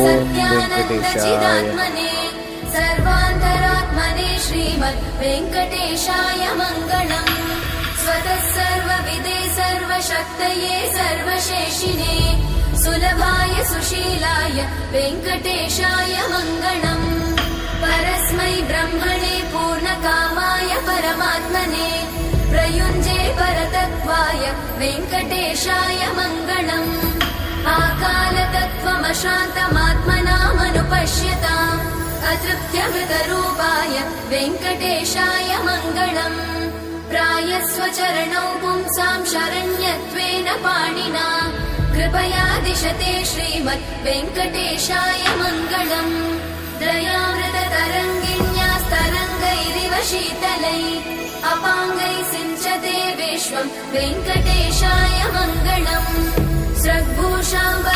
सत्यानन्दचिदात्मने सर्वान्तरात्मने श्रीमद्वेङ्कटेशाय मङ्गलम्। स्वतः सर्वविदे सर्वशक्तये सर्वशेषिने सुलभाय सुशीलाय वेङ्कटेशाय मङ्गलम्। परस्मै ब्रह्मणे पूर्णकामाय परमात्मने प्रयुञ्जे परतत्त्वाय वेङ्कटेशाय मङ्गलम्। आकालतत्त्वमशान्तमात्मनामनुपश्यताम् अतृप्त्यमृतरूपाय वेङ्कटेशाय मङ्गलम्। प्रायस्वचरणौ पुंसां शरण्यत्वेन पाणिना कृपया दिशते श्रीमद् वेङ्कटेशाय मङ्गलम्। दयामृततरङ्गिण्यास्तरङ्गैरिव शीतलै अपाङ्गैः सिञ्चते विश्वं वेङ्कटेशाय मङ्गलम्। स्रग्भूषां